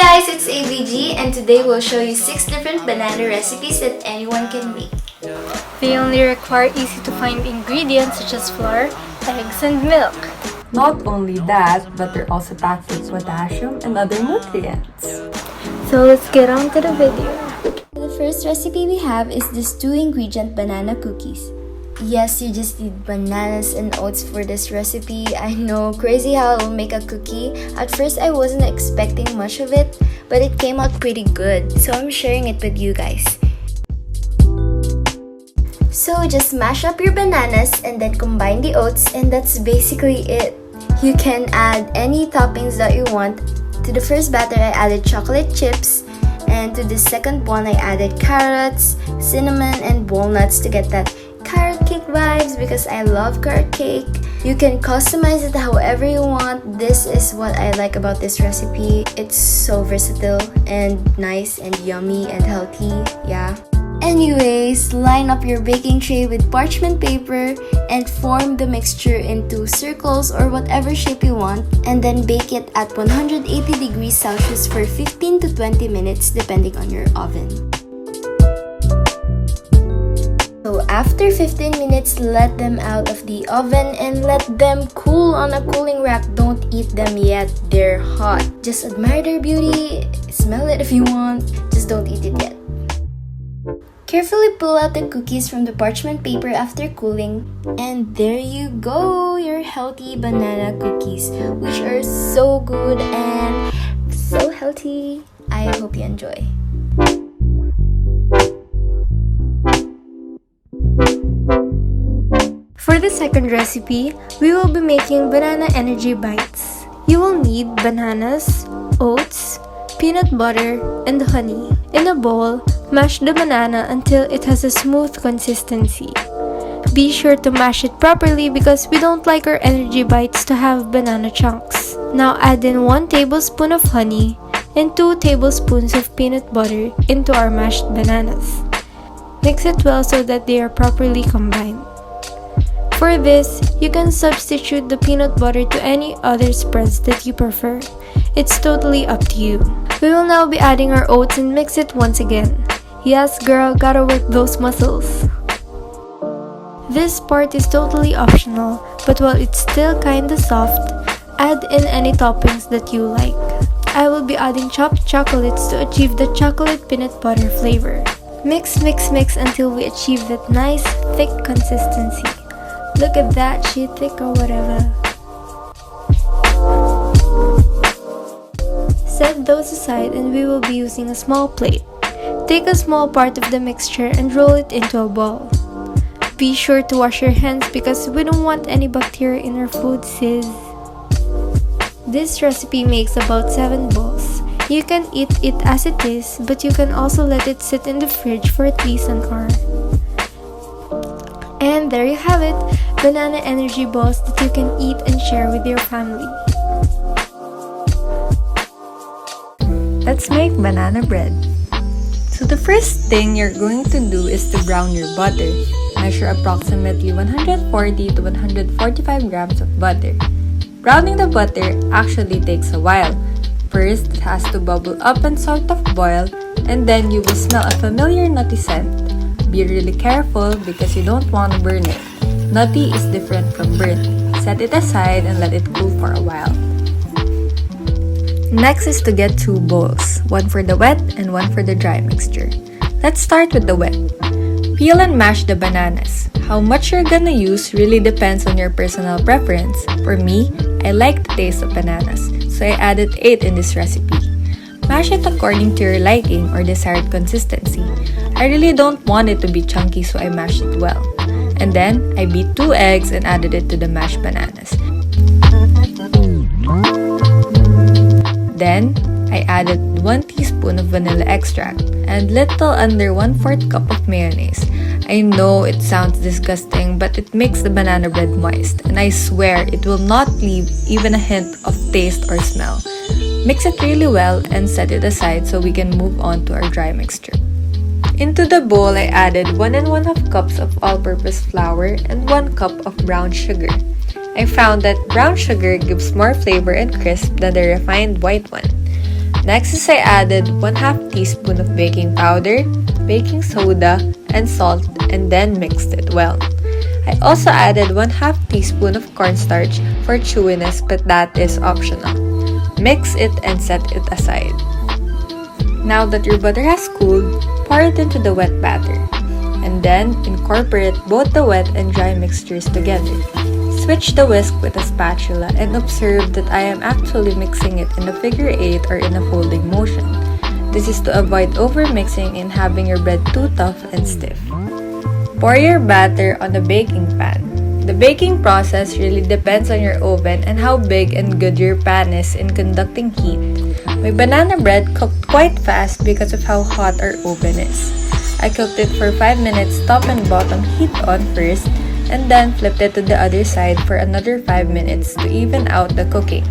guys, it's AVG and today we'll show you 6 different banana recipes that anyone can make. They only require easy to find ingredients such as flour, eggs, and milk. Not only that, but they're also packed with potassium and other nutrients. So let's get on to the video. The first recipe we have is this 2-ingredient banana cookies. Yes, you just need bananas and oats for this recipe. I know, crazy how I'll make a cookie. At first, I wasn't expecting much of it, but it came out pretty good. So I'm sharing it with you guys. So just mash up your bananas and then combine the oats, and that's basically it. You can add any toppings that you want. To the first batter, I added chocolate chips. And to the second one, I added carrots, cinnamon, and walnuts to get that carrot cake vibes because I love carrot cake. You can customize it however you want. This is what I like about this recipe. It's so versatile and nice and yummy and healthy, yeah. Anyways, line up your baking tray with parchment paper and form the mixture into circles or whatever shape you want, and then bake it at 180 degrees Celsius for 15 to 20 minutes depending on your oven. So after 15 minutes, let them out of the oven and let them cool on a cooling rack. Don't eat them yet, they're hot. Just admire their beauty, smell it if you want, just don't eat it yet. Carefully pull out the cookies from the parchment paper after cooling, and there you go, your healthy banana cookies, which are so good and so healthy. I hope you enjoy. For the second recipe, we will be making banana energy bites. You will need bananas, oats, peanut butter, and honey. In a bowl, mash the banana until it has a smooth consistency. Be sure to mash it properly because we don't like our energy bites to have banana chunks. Now add in 1 tablespoon of honey and 2 tablespoons of peanut butter into our mashed bananas. Mix it well so that they are properly combined. For this, you can substitute the peanut butter to any other spreads that you prefer. It's totally up to you. We will now be adding our oats and mix it once again. Yes, girl, gotta work those muscles. This part is totally optional, but while it's still kinda soft, add in any toppings that you like. I will be adding chopped chocolates to achieve the chocolate peanut butter flavor. Mix, mix, mix until we achieve that nice, thick consistency. Look at that, she thick or whatever. Set those aside and we will be using a small plate. Take a small part of the mixture and roll it into a ball. Be sure to wash your hands because we don't want any bacteria in our food, sis. This recipe makes about 7 balls. You can eat it as it is, but you can also let it sit in the fridge for at least an hour. And there you have it, banana energy balls that you can eat and share with your family. Let's make banana bread. So the first thing you're going to do is to brown your butter. Measure approximately 140 to 145 grams of butter. Browning the butter actually takes a while. First, it has to bubble up and sort of boil, and then you will smell a familiar nutty scent. Be really careful because you don't want to burn it. Nutty is different from burnt. Set it aside and let it cool for a while. Next is to get 2 bowls, one for the wet and one for the dry mixture. Let's start with the wet. Peel and mash the bananas. How much you're gonna use really depends on your personal preference. For me, I like the taste of bananas, so I added 8 in this recipe. Mash it according to your liking or desired consistency. I really don't want it to be chunky, so I mashed it well. And then, I beat 2 eggs and added it to the mashed bananas. Then, I added 1 teaspoon of vanilla extract and little under 1/4 cup of mayonnaise. I know it sounds disgusting, but it makes the banana bread moist, and I swear it will not leave even a hint of taste or smell. Mix it really well and set it aside so we can move on to our dry mixture. Into the bowl, I added 1 1/2 cups of all-purpose flour and 1 cup of brown sugar. I found that brown sugar gives more flavor and crisp than the refined white one. Next is I added 1/2 teaspoon of baking powder, baking soda, and salt, and then mixed it well. I also added 1/2 teaspoon of cornstarch for chewiness, but that is optional. Mix it and set it aside. Now that your butter has cooled, pour it into the wet batter, and then incorporate both the wet and dry mixtures together. Switch the whisk with a spatula and observe that I am actually mixing it in a figure 8 or in a folding motion. This is to avoid over-mixing and having your bread too tough and stiff. Pour your batter on a baking pan. The baking process really depends on your oven and how big and good your pan is in conducting heat. My banana bread cooked quite fast because of how hot our oven is. I cooked it for 5 minutes top and bottom heat on first, and then flipped it to the other side for another 5 minutes to even out the cooking.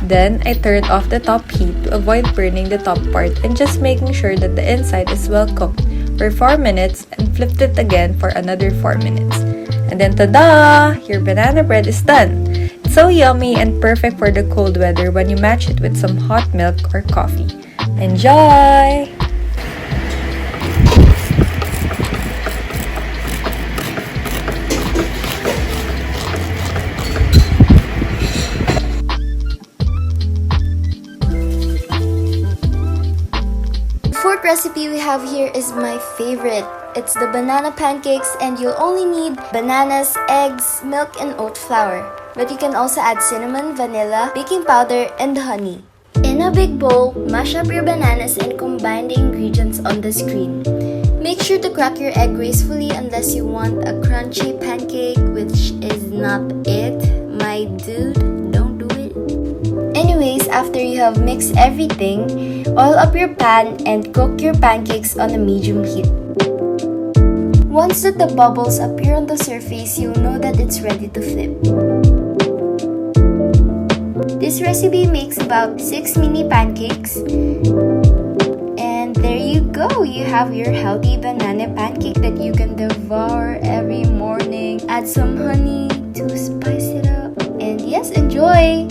Then, I turned off the top heat to avoid burning the top part and just making sure that the inside is well cooked for 4 minutes and flipped it again for another 4 minutes. And then tada! Your banana bread is done! It's so yummy and perfect for the cold weather when you match it with some hot milk or coffee. Enjoy! Fourth recipe we have here is my favorite. It's the banana pancakes, and you'll only need bananas, eggs, milk, and oat flour. But you can also add cinnamon, vanilla, baking powder, and honey. In a big bowl, mash up your bananas and combine the ingredients on the screen. Make sure to crack your egg gracefully unless you want a crunchy pancake, which is not it. My dude, don't do it. Anyways, after you have mixed everything, oil up your pan and cook your pancakes on a medium heat. Once that the bubbles appear on the surface, you'll know that it's ready to flip. This recipe makes about 6 mini pancakes. And there you go! You have your healthy banana pancake that you can devour every morning. Add some honey to spice it up. And yes, enjoy!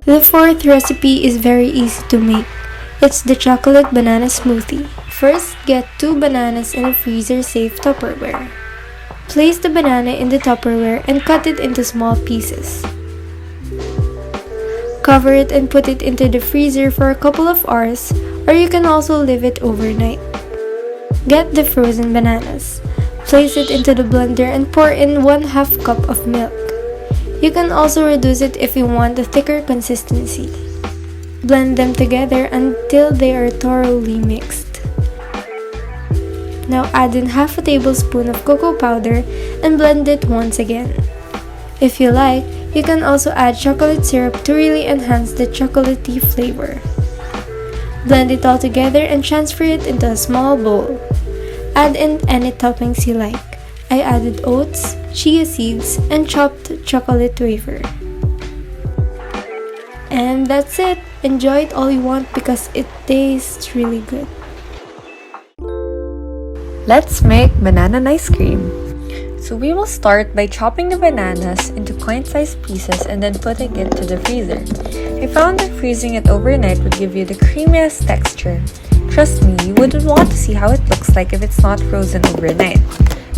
The fourth recipe is very easy to make. It's the chocolate banana smoothie. First, get 2 bananas in a freezer-safe Tupperware. Place the banana in the Tupperware and cut it into small pieces. Cover it and put it into the freezer for a couple of hours, or you can also leave it overnight. Get the frozen bananas. Place it into the blender and pour in 1/2 cup of milk. You can also reduce it if you want a thicker consistency. Blend them together until they are thoroughly mixed. Now add in 1/2 tablespoon of cocoa powder and blend it once again. If you like, you can also add chocolate syrup to really enhance the chocolatey flavor. Blend it all together and transfer it into a small bowl. Add in any toppings you like. I added oats, chia seeds, and chopped chocolate wafer. And that's it. Enjoy it all you want because it tastes really good. Let's make banana ice cream. So we will start by chopping the bananas into coin-sized pieces and then putting it to the freezer. I found that freezing it overnight would give you the creamiest texture. Trust me, you wouldn't want to see how it looks like if it's not frozen overnight.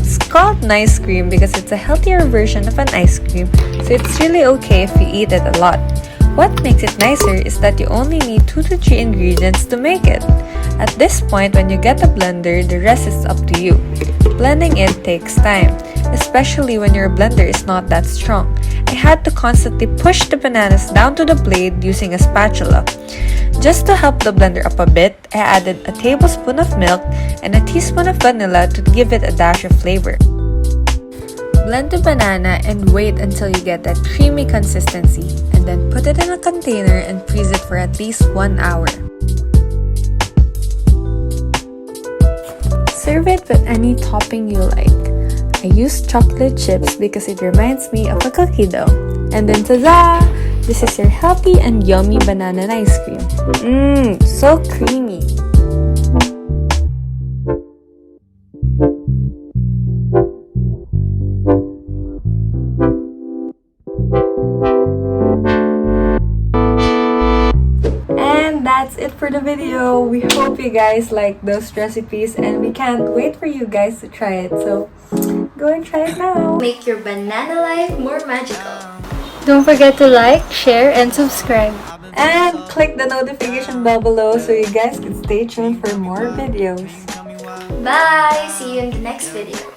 It's called ice cream because it's a healthier version of an ice cream, so it's really okay if you eat it a lot. What makes it nicer is that you only need 2 to 3 ingredients to make it. At this point, when you get a blender, the rest is up to you. Blending it takes time, especially when your blender is not that strong. I had to constantly push the bananas down to the blade using a spatula. Just to help the blender up a bit, I added a tablespoon of milk and a teaspoon of vanilla to give it a dash of flavor. Blend the banana and wait until you get that creamy consistency, and then put it in a container and freeze it for at least 1 hour. Serve it with any topping you like. I used chocolate chips because it reminds me of a cookie dough. And then ta-da! This is your healthy and yummy banana ice cream. So creamy! So we hope you guys like those recipes and we can't wait for you guys to try it. So go and try it now. Make your banana life more magical. Don't forget to like, share, and subscribe. And click the notification bell below so you guys can stay tuned for more videos. Bye! See you in the next video.